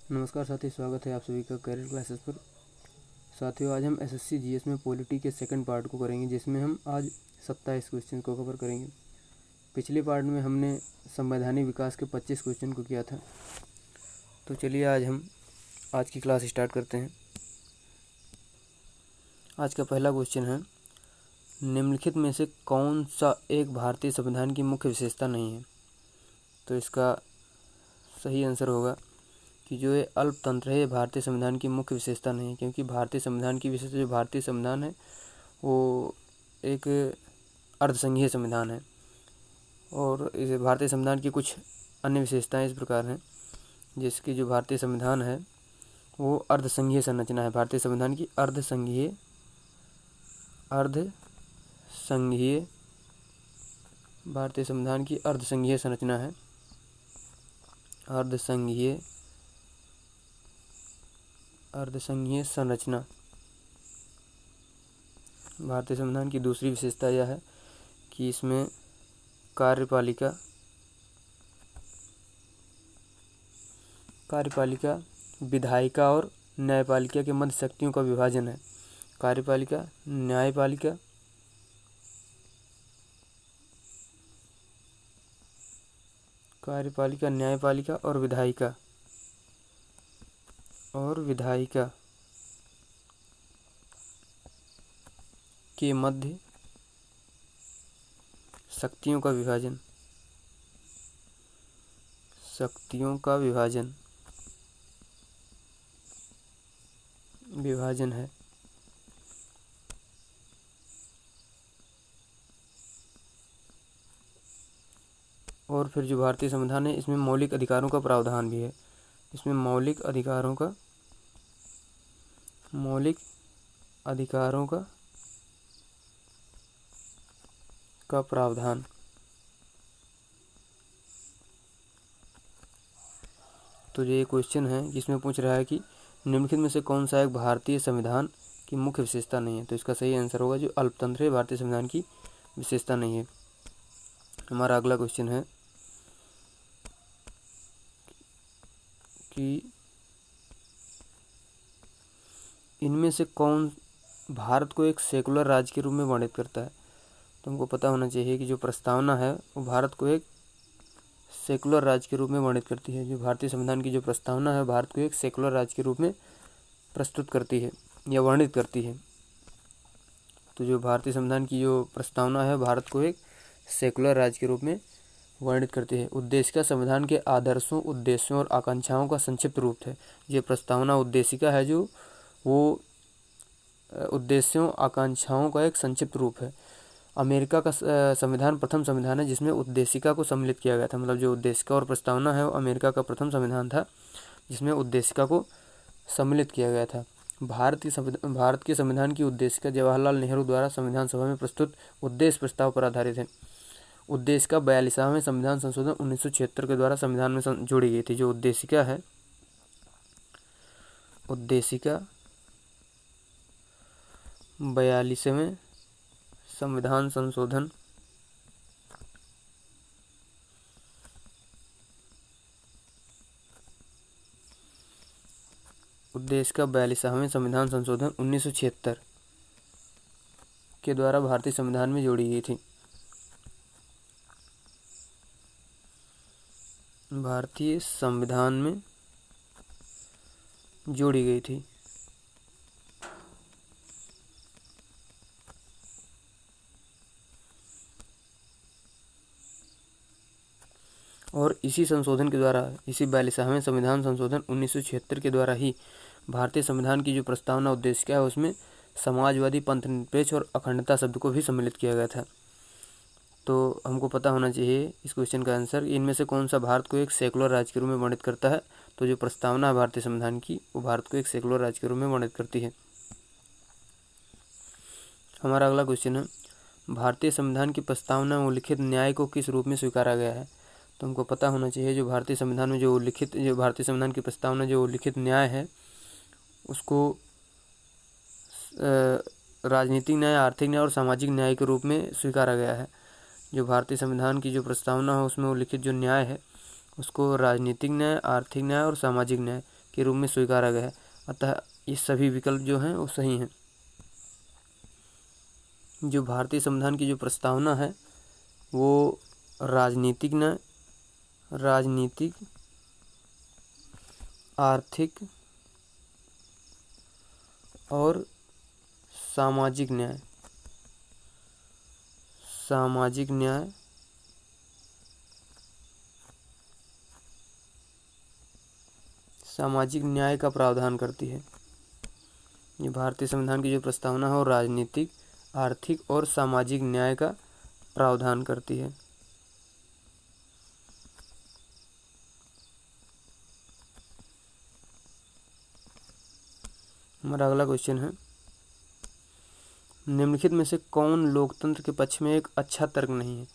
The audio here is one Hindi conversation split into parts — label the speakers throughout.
Speaker 1: नमस्कार साथियों, स्वागत है आप सभी का करियर क्लासेस पर। साथियों, आज हम एसएससी जीएस में पॉलिटी के सेकंड पार्ट को करेंगे, जिसमें हम आज 27 क्वेश्चन को कवर करेंगे। पिछले पार्ट में हमने संवैधानिक विकास के 25 क्वेश्चन को किया था। तो चलिए आज हम आज की क्लास स्टार्ट करते हैं। आज का पहला क्वेश्चन है, निम्नलिखित में से कौन सा एक भारतीय संविधान की मुख्य विशेषता नहीं है। तो इसका सही आंसर होगा कि जो ये अल्पतंत्र है, ये भारतीय संविधान की मुख्य विशेषता नहीं है, क्योंकि भारतीय संविधान की विशेषता, जो भारतीय संविधान है वो एक अर्धसंघीय संविधान है। और इस भारतीय संविधान की कुछ अन्य विशेषताएं इस प्रकार हैं, जिसकी जो भारतीय संविधान है वो अर्धसंघीय संरचना है। भारतीय संविधान की अर्धसंघीय भारतीय संविधान की अर्धसंघीय संरचना है। अर्धसंघीय संरचना। भारतीय संविधान की दूसरी विशेषता यह है कि इसमें कार्यपालिका, विधायिका और न्यायपालिका के मध्य शक्तियों का विभाजन है। कार्यपालिका, न्यायपालिका और विधायिका के मध्य शक्तियों का विभाजन है। और फिर जो भारतीय संविधान है, इसमें मौलिक अधिकारों का प्रावधान भी है। इसमें मौलिक अधिकारों का प्रावधान। तो ये क्वेश्चन है जिसमें पूछ रहा है कि निम्नलिखित में से कौन सा एक भारतीय संविधान की मुख्य विशेषता नहीं है। तो इसका सही आंसर होगा जो अल्पतंत्र है, भारतीय संविधान की विशेषता नहीं है। हमारा अगला क्वेश्चन है कि इनमें से कौन भारत को एक सेकुलर राज्य के रूप में वर्णित करता है। तो हमको पता होना चाहिए कि जो प्रस्तावना है वो भारत को एक सेकुलर राज्य के रूप में वर्णित करती है। जो भारतीय संविधान की जो प्रस्तावना है, भारत को एक सेकुलर राज्य के रूप में प्रस्तुत करती है या वर्णित करती है। तो जो भारतीय संविधान की जो प्रस्तावना है, भारत को एक सेकुलर राज्य के रूप में वर्णित करती है। उद्देशिका संविधान के आदर्शों, उद्देश्यों और आकांक्षाओं का संक्षिप्त रूप है। ये प्रस्तावना उद्देशिका है, जो वो उद्देश्यों, आकांक्षाओं का एक संक्षिप्त रूप है। अमेरिका का संविधान प्रथम संविधान है जिसमें उद्देशिका को सम्मिलित किया गया था। मतलब जो उद्देशिका और प्रस्तावना है वो अमेरिका का प्रथम संविधान था जिसमें उद्देशिका को सम्मिलित किया गया था। भारत के संविधान की उद्देशिका जवाहरलाल नेहरू द्वारा संविधान सभा में प्रस्तुत उद्देश्य प्रस्ताव पर आधारित है। उद्देशिका 42वें संविधान संशोधन 1976 के द्वारा संविधान में जोड़ी गई थी। जो उद्देशिका है, उद्देशिका 42वें संविधान संशोधन उद्देशिका 42वें संविधान संशोधन 1976 के द्वारा भारतीय संविधान में जोड़ी गई थी। भारतीय संविधान में जोड़ी गई थी। और इसी संशोधन के द्वारा, इसी 42वें संविधान संशोधन 1976 के द्वारा ही भारतीय संविधान की जो प्रस्तावना उद्देशिका है उसमें समाजवादी, पंथनिरपेक्ष और अखंडता शब्द को भी सम्मिलित किया गया था। तो हमको पता होना चाहिए इस क्वेश्चन का आंसर, इनमें से कौन सा भारत को एक सेकुलर राज्य के रूप में वर्णित करता है। तो जो प्रस्तावना है भारतीय संविधान की, वो भारत को एक सेकुलर राज्य के रूप में वर्णित करती है। हमारा अगला क्वेश्चन है, भारतीय संविधान की प्रस्तावना में उल्लिखित न्याय को किस रूप में स्वीकारा गया है। तो हमको पता होना चाहिए जो भारतीय संविधान में जो भारतीय संविधान की प्रस्तावना जो उल्लिखित न्याय है उसको राजनीतिक न्याय, आर्थिक न्याय और सामाजिक न्याय के रूप में स्वीकारा गया है। जो भारतीय संविधान की जो प्रस्तावना है उसमें उल्लिखित जो न्याय है उसको राजनीतिक न्याय, आर्थिक न्याय और सामाजिक न्याय के रूप में स्वीकारा गया है। अतः ये सभी विकल्प जो हैं वो सही हैं। जो भारतीय संविधान की जो प्रस्तावना है वो राजनीतिक आर्थिक और सामाजिक न्याय का प्रावधान करती है। ये भारतीय संविधान की जो प्रस्तावना है वो राजनीतिक, आर्थिक और सामाजिक न्याय का प्रावधान करती है। हमारा अगला क्वेश्चन है, निम्नलिखित में से कौन लोकतंत्र के पक्ष में एक अच्छा तर्क नहीं है?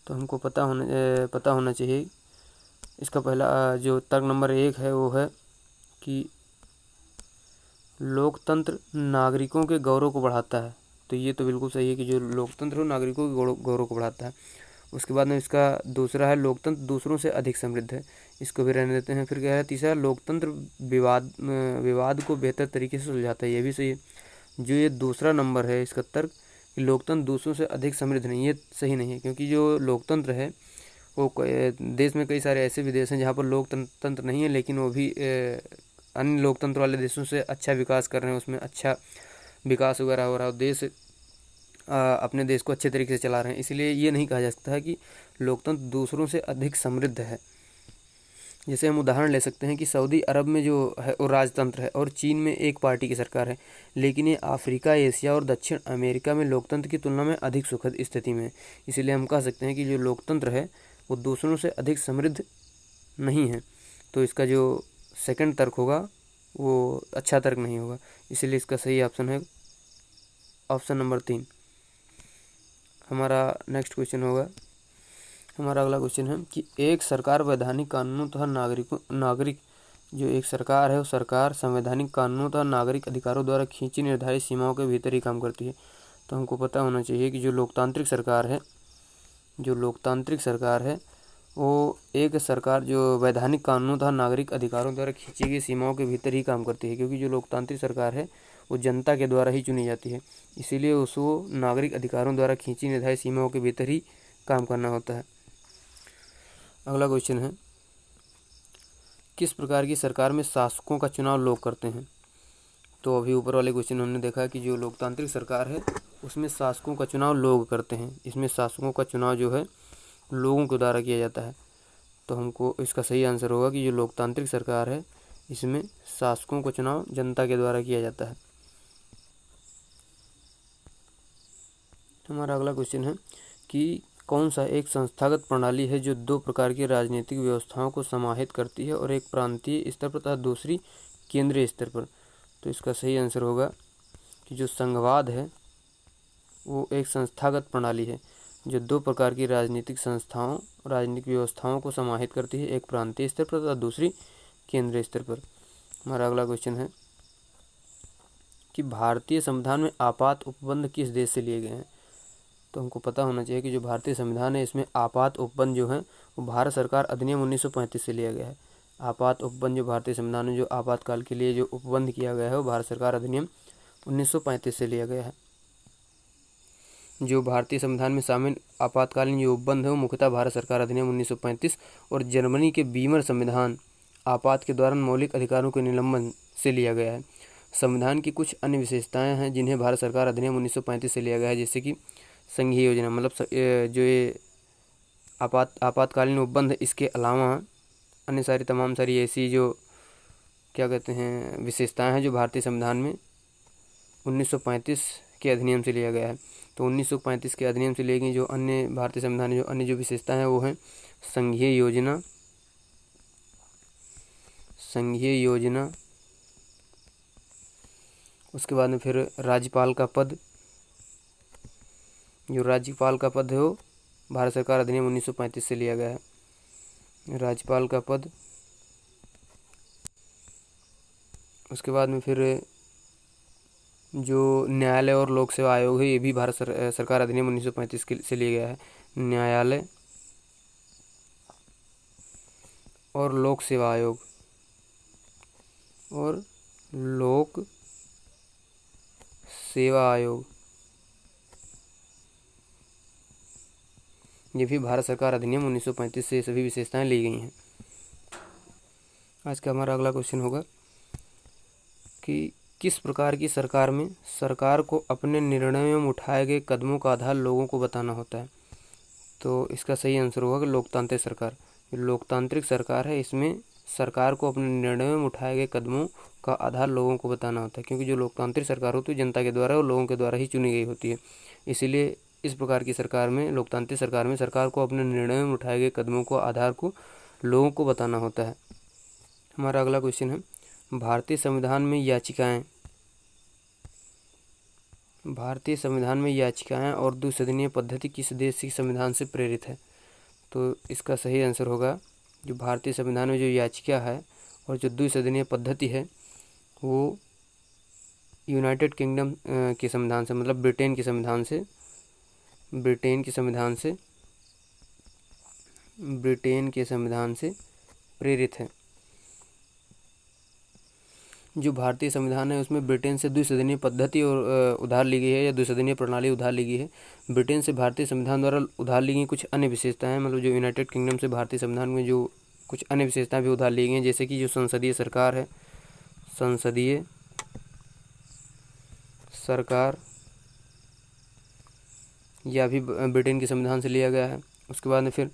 Speaker 1: तो हमको पता होना चाहिए। इसका पहला जो तर्क नंबर 1 है वो है कि लोकतंत्र नागरिकों के गौरव को बढ़ाता है। तो ये तो बिल्कुल सही है कि जो लोकतंत्र हो नागरिकों के गौरव को बढ़ाता है। उसके बाद में इसका दूसरा है लोकतंत्र दूसरों से अधिक समृद्ध है। इसको भी रहने देते हैं। फिर क्या है तीसरा, लोकतंत्र विवाद को बेहतर तरीके से सुलझाता है। ये भी सही है। जो ये दूसरा नंबर है इसका तर्क कि लोकतंत्र दूसरों से अधिक समृद्ध नहीं, ये सही नहीं है, क्योंकि जो लोकतंत्र है वो देश में कई सारे ऐसे भी देश हैं जहाँ पर लोकतंत्र नहीं है, लेकिन वो भी अन्य लोकतंत्र वाले देशों से अच्छा विकास कर रहे हैं, उसमें अच्छा विकास वगैरह हो रहा है, देश अपने देश को अच्छे तरीके से चला रहे हैं। इसलिए ये नहीं कहा जा सकता है कि लोकतंत्र दूसरों से अधिक समृद्ध है। जैसे हम उदाहरण ले सकते हैं कि सऊदी अरब में जो है वो राजतंत्र है और चीन में एक पार्टी की सरकार है, लेकिन ये अफ्रीका, एशिया और दक्षिण अमेरिका में लोकतंत्र की तुलना में अधिक सुखद स्थिति में है। इसीलिए हम कह सकते हैं कि जो लोकतंत्र है वो दूसरों से अधिक समृद्ध नहीं है। तो इसका जो सेकंड तर्क होगा वो अच्छा तर्क नहीं होगा। इसलिए इसका सही ऑप्शन है ऑप्शन नंबर 3। हमारा नेक्स्ट क्वेश्चन होगा, हमारा अगला क्वेश्चन है कि एक सरकार वैधानिक कानूनों तथा नागरिक जो एक सरकार है वो सरकार संवैधानिक कानूनों तथा नागरिक अधिकारों द्वारा खींची निर्धारित सीमाओं के भीतर ही काम करती है। तो हमको पता होना चाहिए कि जो लोकतांत्रिक सरकार है वो एक सरकार जो वैधानिक कानूनों तथा नागरिक अधिकारों द्वारा खींची गई सीमाओं के भीतर ही काम करती है, क्योंकि जो लोकतांत्रिक सरकार है वो जनता के द्वारा ही चुनी जाती है। इसीलिए उसको नागरिक अधिकारों द्वारा खींची निर्धारित सीमाओं के भीतर ही काम करना होता है। अगला क्वेश्चन है, किस प्रकार की सरकार में शासकों का चुनाव लोग करते हैं? तो अभी ऊपर वाले क्वेश्चन हमने देखा कि जो लोकतांत्रिक सरकार है उसमें शासकों का चुनाव लोग करते हैं। इसमें शासकों का चुनाव जो है लोगों के द्वारा किया जाता है। तो हमको इसका सही आंसर होगा कि जो लोकतांत्रिक सरकार है इसमें शासकों का चुनाव जनता के द्वारा किया जाता है। हमारा अगला क्वेश्चन है कि कौन सा एक संस्थागत प्रणाली है जो दो प्रकार की राजनीतिक व्यवस्थाओं को समाहित करती है और एक प्रांतीय स्तर पर तथा दूसरी केंद्रीय स्तर पर? तो इसका सही आंसर होगा कि जो संघवाद है वो एक संस्थागत प्रणाली है जो दो प्रकार की राजनीतिक व्यवस्थाओं को समाहित करती है, एक प्रांतीय स्तर पर तथा दूसरी केंद्रीय स्तर पर। हमारा अगला क्वेश्चन है कि भारतीय संविधान में आपात उपबंध किस देश से लिए गए हैं? तो हमको पता होना चाहिए कि जो भारतीय संविधान है इसमें आपात उपबंध जो है वो भारत सरकार अधिनियम 1935 से लिया गया है। आपात उपबंध जो भारतीय संविधान में जो आपातकाल के लिए जो उपबंध किया गया है वो भारत सरकार अधिनियम 1935 से लिया गया है। जो भारतीय संविधान में शामिल आपातकालीन जो उपबंध है वो मुख्यतः भारत सरकार अधिनियम 1935 और जर्मनी के बीमर संविधान आपात के दौरान मौलिक अधिकारों के निलंबन से लिया गया है। संविधान की कुछ अन्य विशेषताएं हैं जिन्हें भारत सरकार अधिनियम 1935 से लिया गया है, जैसे कि संघीय योजना, मतलब जो ये आपातकालीन उपबंध है, इसके अलावा अन्य तमाम सारी ऐसी जो क्या कहते हैं विशेषताएं हैं जो भारतीय संविधान में 1935 के अधिनियम से लिया गया है। तो 1935 के अधिनियम से लिए गई जो अन्य भारतीय संविधान में जो अन्य जो विशेषताएं हैं वो हैं संघीय योजना, उसके बाद में फिर राज्यपाल का पद, जो राज्यपाल का पद है वो भारत सरकार अधिनियम 1935 से लिया गया है, राज्यपाल का पद। उसके बाद में फिर जो न्यायालय और लोक सेवा आयोग है ये भी भारत सरकार अधिनियम 1935 से लिया गया है। न्यायालय और लोक सेवा आयोग और लोक सेवा आयोग, ये भी भारत सरकार अधिनियम 1935 से सभी विशेषताएं ली गई हैं। आज का हमारा अगला क्वेश्चन होगा कि किस प्रकार की सरकार में सरकार को अपने निर्णयों में उठाए गए कदमों का आधार लोगों को बताना होता है। तो इसका सही आंसर होगा कि लोकतांत्रिक सरकार। लोकतांत्रिक सरकार है, इसमें सरकार को अपने निर्णयों में उठाए गए कदमों का आधार लोगों को बताना होता है, क्योंकि जो लोकतांत्रिक सरकार होती है जनता के द्वारा और लोगों के द्वारा ही चुनी गई होती है। इसीलिए इस प्रकार की सरकार में, लोकतांत्रिक सरकार में, सरकार को अपने निर्णयों में उठाए गए कदमों को आधार को लोगों को बताना होता है। हमारा अगला क्वेश्चन है, भारतीय संविधान में याचिकाएं और द्विसदनीय पद्धति किस देश के संविधान से प्रेरित है। तो इसका सही आंसर होगा, जो भारतीय संविधान में जो याचिका है और जो द्विसदनीय पद्धति है वो यूनाइटेड किंगडम के संविधान से, मतलब ब्रिटेन के संविधान से प्रेरित है। जो भारतीय संविधान है उसमें ब्रिटेन से द्विसदनीय पद्धति और उधार ली गई है, या द्विसदनीय प्रणाली उधार ली गई है। ब्रिटेन से भारतीय संविधान द्वारा उधार ली गई कुछ अन्य विशेषताएं, मतलब जो यूनाइटेड किंगडम से भारतीय संविधान में जो कुछ अन्य विशेषताएं भी उधार ली गई हैं, जैसे कि जो संसदीय सरकार है, संसदीय सरकार यह भी ब्रिटेन के संविधान से लिया गया है। उसके बाद में फिर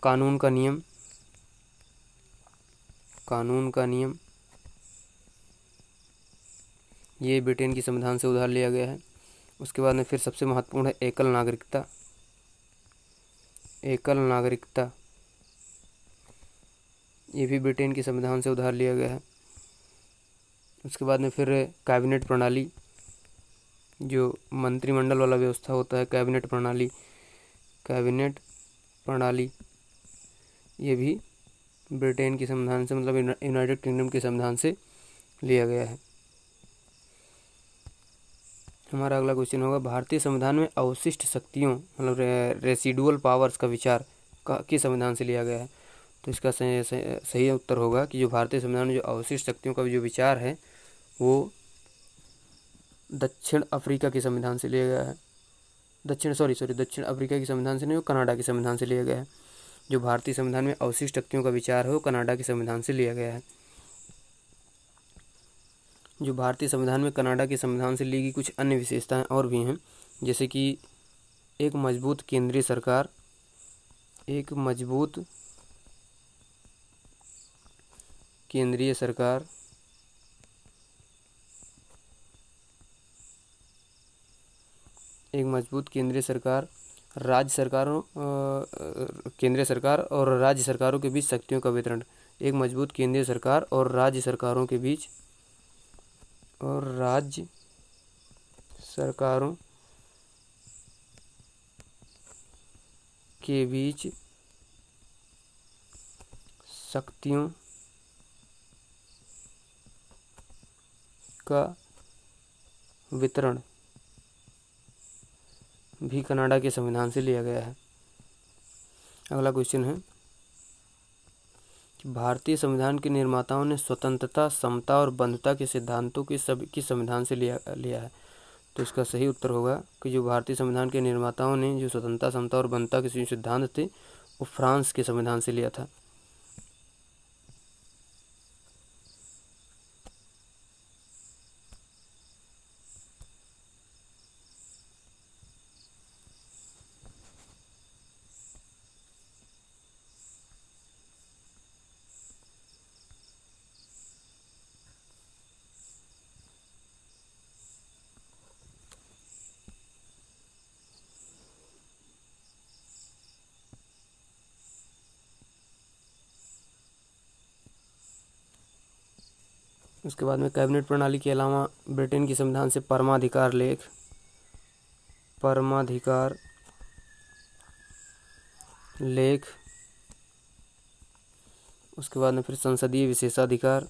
Speaker 1: कानून का नियम ये ब्रिटेन की संविधान से उधार लिया गया है। उसके बाद में फिर सबसे महत्वपूर्ण है एकल नागरिकता, ये भी ब्रिटेन की संविधान से उधार लिया गया है। उसके बाद में फिर कैबिनेट प्रणाली, जो मंत्रिमंडल वाला व्यवस्था होता है, कैबिनेट प्रणाली ये भी ब्रिटेन के संविधान से, मतलब यूनाइटेड किंगडम के संविधान से लिया गया है। हमारा अगला क्वेश्चन होगा, भारतीय संविधान में अवशिष्ट शक्तियों, मतलब रेसिडुअल पावर्स का विचार किस संविधान से लिया गया है। तो इसका सही उत्तर होगा कि जो भारतीय संविधान में जो अवशिष्ट शक्तियों का जो विचार है वो दक्षिण अफ्रीका के संविधान से लिया गया है। दक्षिण अफ्रीका के संविधान से नहीं, वो कनाडा के संविधान से लिया गया है। जो भारतीय संविधान में अवशिष्ट शक्तियों का विचार है वो कनाडा के संविधान से लिया गया है। जो भारतीय संविधान में कनाडा के संविधान से ली गई कुछ अन्य विशेषताएं और भी हैं, जैसे कि एक मजबूत केंद्रीय सरकार, एक मजबूत केंद्रीय सरकार, राज्य सरकारों केंद्रीय सरकार और राज्य सरकारों के बीच शक्तियों का वितरण, एक मजबूत केंद्रीय सरकार और राज्य सरकारों के बीच शक्तियों का वितरण भी कनाडा के संविधान से लिया गया है। अगला क्वेश्चन है कि भारतीय संविधान के निर्माताओं ने स्वतंत्रता, समता और बंधुता के सिद्धांतों के किस संविधान से लिया है। तो इसका सही उत्तर होगा कि जो भारतीय संविधान के निर्माताओं ने जो स्वतंत्रता, समता और बंधुता के सिद्धांत थे वो फ्रांस के संविधान से लिया था। उसके बाद में कैबिनेट प्रणाली के अलावा ब्रिटेन के संविधान से परमाधिकार लेख, उसके बाद में फिर संसदीय विशेषाधिकार,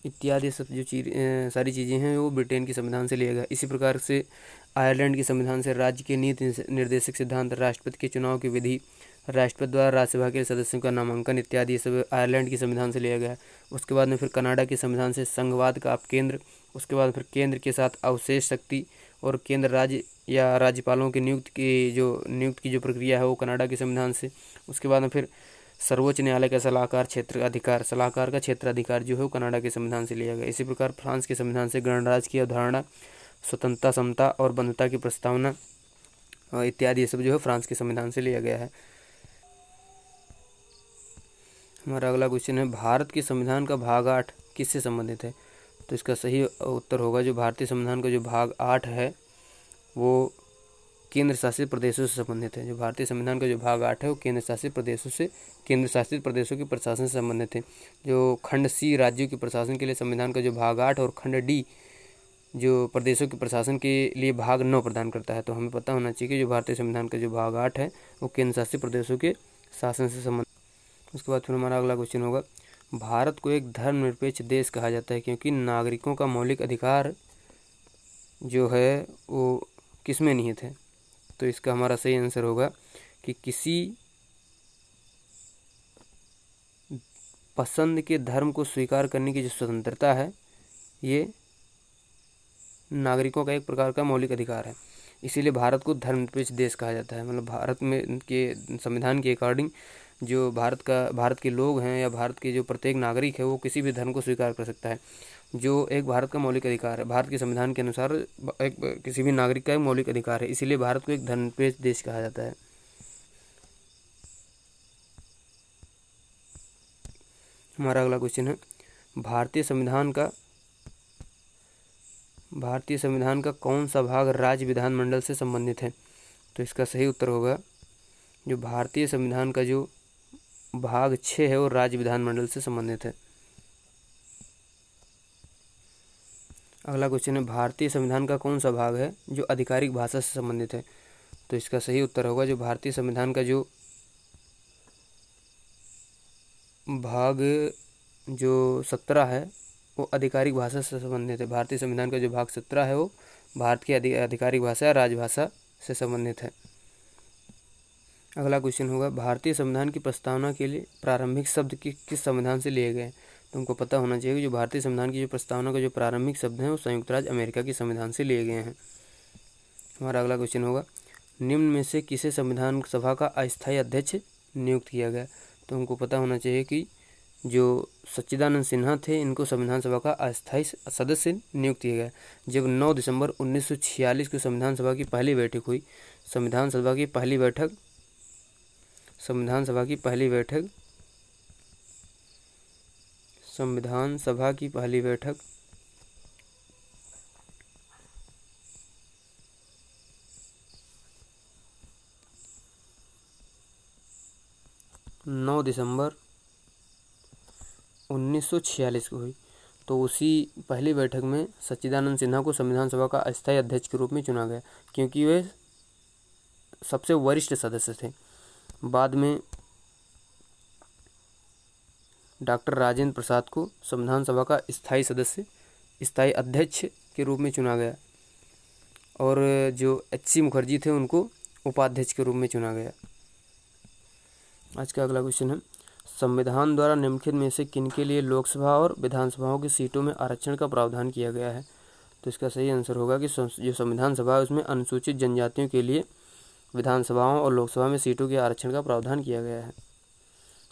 Speaker 1: इत्यादि सब जो सारी चीज़ें हैं वो ब्रिटेन के संविधान से लिया गया। इसी प्रकार से आयरलैंड के संविधान से राज्य के नीति निर्देशक सिद्धांत, राष्ट्रपति के चुनाव की विधि, राष्ट्रपति द्वारा राज्यसभा के सदस्यों का नामांकन इत्यादि ये सब आयरलैंड के संविधान से लिया गया है। उसके बाद में फिर कनाडा के संविधान से संघवाद का अपकेंद्र, उसके बाद फिर केंद्र के साथ अवशेष शक्ति और केंद्र राज्य या राज्यपालों की नियुक्त की जो प्रक्रिया है वो कनाडा के संविधान से। उसके बाद में फिर सर्वोच्च न्यायालय का सलाहकार का क्षेत्र अधिकार जो है वो कनाडा के संविधान से लिया गया। इसी प्रकार फ्रांस के संविधान से गणराज्य की अवधारणा, स्वतंत्रता, समता और बंधुता की प्रस्तावना इत्यादि ये सब जो है फ्रांस के संविधान से लिया गया है। हमारा अगला क्वेश्चन है, भारत के संविधान का भाग 8 किससे संबंधित है? तो इसका सही उत्तर होगा जो भारतीय संविधान का जो भाग 8 है वो केंद्र शासित प्रदेशों से संबंधित है। जो भारतीय संविधान का जो भाग 8 है वो केंद्र शासित प्रदेशों के प्रशासन से संबंधित है। जो खंड सी राज्यों के प्रशासन के लिए संविधान का जो भाग 8 और खंड डी जो प्रदेशों के प्रशासन के लिए भाग 9 प्रदान करता है। तो हमें पता होना चाहिए कि जो भारतीय संविधान का जो भाग 8 है वो केंद्र शासित प्रदेशों के शासन से संबंधित। उसके बाद फिर हमारा अगला क्वेश्चन होगा, भारत को एक धर्मनिरपेक्ष देश कहा जाता है क्योंकि नागरिकों का मौलिक अधिकार जो है वो किसमें निहित है? तो इसका हमारा सही आंसर होगा कि किसी पसंद के धर्म को स्वीकार करने की जो स्वतंत्रता है ये नागरिकों का एक प्रकार का मौलिक अधिकार है। इसीलिए भारत को धर्मनिरपेक्ष देश कहा जाता है। मतलब भारत में के संविधान के अकॉर्डिंग जो भारत के लोग हैं या भारत के जो प्रत्येक नागरिक है वो किसी भी धर्म को स्वीकार कर सकता है, जो एक भारत का मौलिक अधिकार है। भारत के संविधान के अनुसार एक किसी भी नागरिक का एक मौलिक अधिकार है, इसीलिए भारत को एक धर्मनिरपेक्ष देश कहा जाता है। हमारा अगला क्वेश्चन है, भारतीय संविधान का कौन सा भाग राज्य विधानमंडल से संबंधित है? तो इसका सही उत्तर होगा जो भारतीय संविधान का जो भाग 6 है वो राज्य विधानमंडल से संबंधित है। अगला क्वेश्चन है, भारतीय संविधान का कौन सा भाग है जो आधिकारिक भाषा से संबंधित है? तो इसका सही उत्तर होगा जो भारतीय संविधान का जो भाग जो 17 है वो आधिकारिक भाषा से संबंधित है। भारतीय संविधान का जो भाग 17 है वो भारत की आधिकारिक भाषा या राजभाषा से संबंधित है। अगला क्वेश्चन होगा, भारतीय संविधान की प्रस्तावना के लिए प्रारंभिक शब्द किस संविधान से लिए गए? तुमको पता होना चाहिए कि जो भारतीय संविधान की जो प्रस्तावना का जो प्रारंभिक शब्द हैं वो संयुक्त राज्य अमेरिका के संविधान से लिए गए हैं। हमारा अगला क्वेश्चन होगा, निम्न में से किसे संविधान सभा का अस्थायी अध्यक्ष नियुक्त किया गया? तो हमको पता होना चाहिए कि जो सच्चिदानंद सिन्हा थे इनको संविधान सभा का अस्थायी सदस्य नियुक्त किया गया। जब 9 दिसंबर 1946 को संविधान सभा की पहली बैठक हुई, संविधान सभा की पहली बैठक 9 दिसंबर 1946 को हुई। तो उसी पहली बैठक में सच्चिदानंद सिन्हा को संविधान सभा का अस्थायी अध्यक्ष के रूप में चुना गया क्योंकि वे सबसे वरिष्ठ सदस्य थे। बाद में डॉक्टर राजेंद्र प्रसाद को संविधान सभा का स्थायी अध्यक्ष के रूप में चुना गया और जो एच.सी. मुखर्जी थे उनको उपाध्यक्ष के रूप में चुना गया। आज का अगला क्वेश्चन है, संविधान द्वारा निम्नलिखित में से किनके लिए लोकसभा और विधानसभाओं की सीटों में आरक्षण का प्रावधान किया गया है? तो इसका सही आंसर होगा कि जो संविधान सभा है उसमें अनुसूचित जनजातियों के लिए विधानसभाओं और लोकसभा में सीटों के आरक्षण का प्रावधान किया गया है।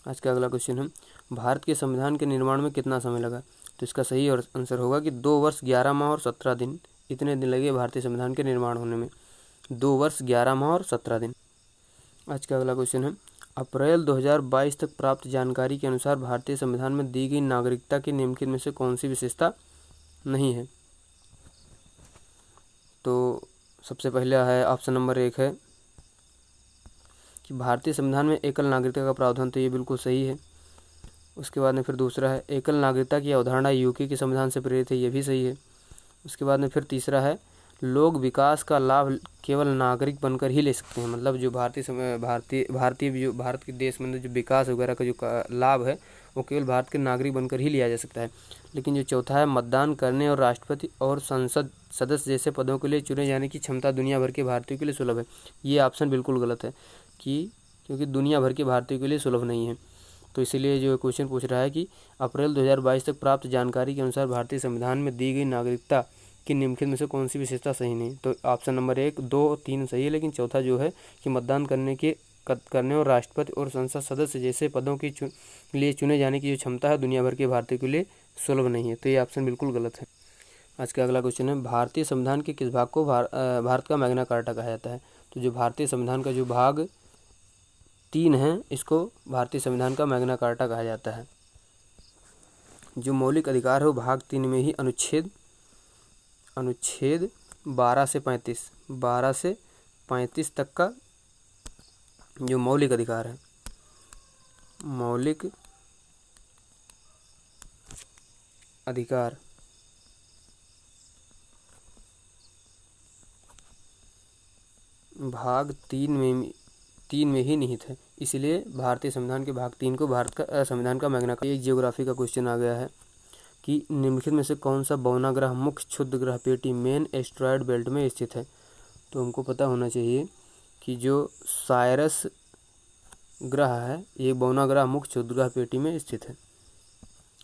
Speaker 1: आज का अगला क्वेश्चन है, भारत के संविधान के निर्माण में कितना समय लगा? तो इसका सही आंसर होगा कि 2 वर्ष 11 माह और 17 दिन, इतने दिन लगे भारतीय संविधान के निर्माण होने में, 2 वर्ष 11 माह और 17 दिन। आज का अगला क्वेश्चन है, अप्रैल 2022 तक प्राप्त जानकारी के अनुसार भारतीय संविधान में दी गई नागरिकता की निम्नलिखित में से कौन सी विशेषता नहीं है? तो सबसे पहला है ऑप्शन नंबर 1 है कि भारतीय संविधान में एकल नागरिकता का प्रावधान, तो ये बिल्कुल सही है। उसके बाद में फिर दूसरा है एकल नागरिकता की अवधारणा यूके के संविधान से प्रेरित है, ये भी सही है। उसके बाद में फिर तीसरा है लोग विकास का लाभ केवल नागरिक बनकर ही ले सकते हैं। मतलब जो भारत के देश में जो विकास वगैरह का जो लाभ है वो केवल भारत के नागरिक बनकर ही लिया जा सकता है। लेकिन जो चौथा है, मतदान करने और राष्ट्रपति और संसद सदस्य जैसे पदों के लिए चुने जाने की क्षमता दुनिया भर के भारतीयों के लिए सुलभ है। ये ऑप्शन बिल्कुल गलत है क्योंकि दुनिया भर के भारतीयों के लिए सुलभ नहीं है। तो इसीलिए जो क्वेश्चन पूछ रहा है कि अप्रैल 2022 तक प्राप्त जानकारी के अनुसार भारतीय संविधान में दी गई नागरिकता कि निम्नलिखित में से कौन सी विशेषता सही नहीं। तो ऑप्शन नंबर 1, 2, 3 सही है, लेकिन चौथा जो है कि मतदान करने और राष्ट्रपति और संसद सदस्य जैसे पदों के लिए चुने जाने की जो क्षमता है दुनिया भर के भारतीयों के लिए सुलभ नहीं है। तो ये ऑप्शन बिल्कुल गलत है। आज का अगला क्वेश्चन है, भारतीय संविधान के किस भाग को भारत का मैग्ना कार्टा कहा जाता है। तो जो भारतीय संविधान का जो भाग 3 है, इसको भारतीय संविधान का मैग्ना कार्टा कहा जाता है। जो मौलिक अधिकार है वो भाग 3 में ही अनुच्छेद 12 से 35 तक का जो मौलिक अधिकार है, मौलिक अधिकार भाग 3 में ही निहित है। इसलिए भारतीय संविधान के भाग 3 को भारत का संविधान का मैग्ना कार्टा। एक जियोग्राफी का क्वेश्चन आ गया है कि निम्नलिखित में से कौन सा बौना ग्रह मुख्य क्षुद्र ग्रह पेटी मेन एस्टेरॉयड बेल्ट में स्थित है। तो हमको पता होना चाहिए कि जो साइरस ग्रह है ये बौना ग्रह मुख्य क्षुद्र ग्रह पेटी में स्थित है।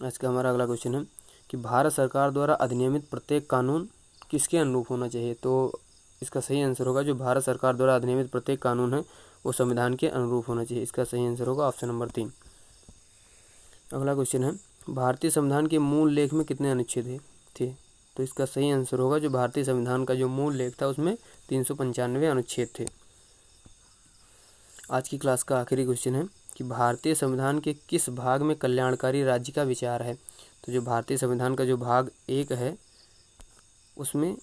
Speaker 1: आज का हमारा अगला क्वेश्चन है कि भारत सरकार द्वारा अधिनियमित प्रत्येक कानून किसके अनुरूप होना चाहिए। तो इसका सही आंसर होगा जो भारत सरकार द्वारा अधिनियमित प्रत्येक कानून है वो संविधान के अनुरूप होना चाहिए। इसका सही आंसर होगा ऑप्शन नंबर 3। अगला क्वेश्चन है, भारतीय संविधान के मूल लेख में कितने अनुच्छेद थे। तो इसका सही आंसर होगा जो भारतीय संविधान का जो मूल लेख था उसमें 395 अनुच्छेद थे। आज की क्लास का आखिरी क्वेश्चन है कि भारतीय संविधान के किस भाग में कल्याणकारी राज्य का विचार है। तो जो भारतीय संविधान का जो भाग 1 है उसमें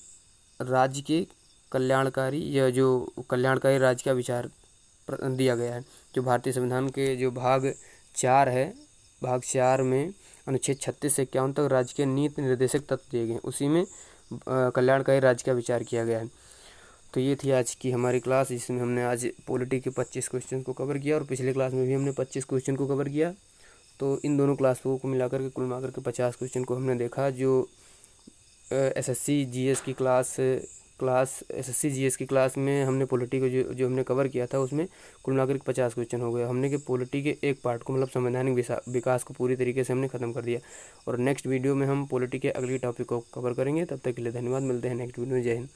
Speaker 1: राज्य के कल्याणकारी या जो कल्याणकारी राज्य का विचार दिया गया है। जो भारतीय संविधान के जो भाग 4 है, भाग 4 में अनुच्छेद 36 से 51 तक राज्य के नीति निर्देशक तत्व दिए गए, उसी में कल्याणकारी राज्य का विचार किया गया है। तो ये थी आज की हमारी क्लास, जिसमें हमने आज पॉलिटी के 25 क्वेश्चन को कवर किया और पिछले क्लास में भी हमने 25 क्वेश्चन को कवर किया। तो इन दोनों क्लासों को मिलाकर के कुल मिलाकर के 50 क्वेश्चन को हमने देखा। जो एसएससी जीएस की क्लास में हमने पॉलिटी को जो हमने कवर किया था उसमें कुल मिलाकर 50 क्वेश्चन हो गए। हमने कि पॉलिटी के एक पार्ट को मतलब संवैधानिक विकास को पूरी तरीके से हमने खत्म कर दिया। और नेक्स्ट वीडियो में हम पॉलिटी के अगली टॉपिक को कवर करेंगे। तब तक के लिए धन्यवाद। मिलते हैं नेक्स्ट वीडियो में। जय हिंद।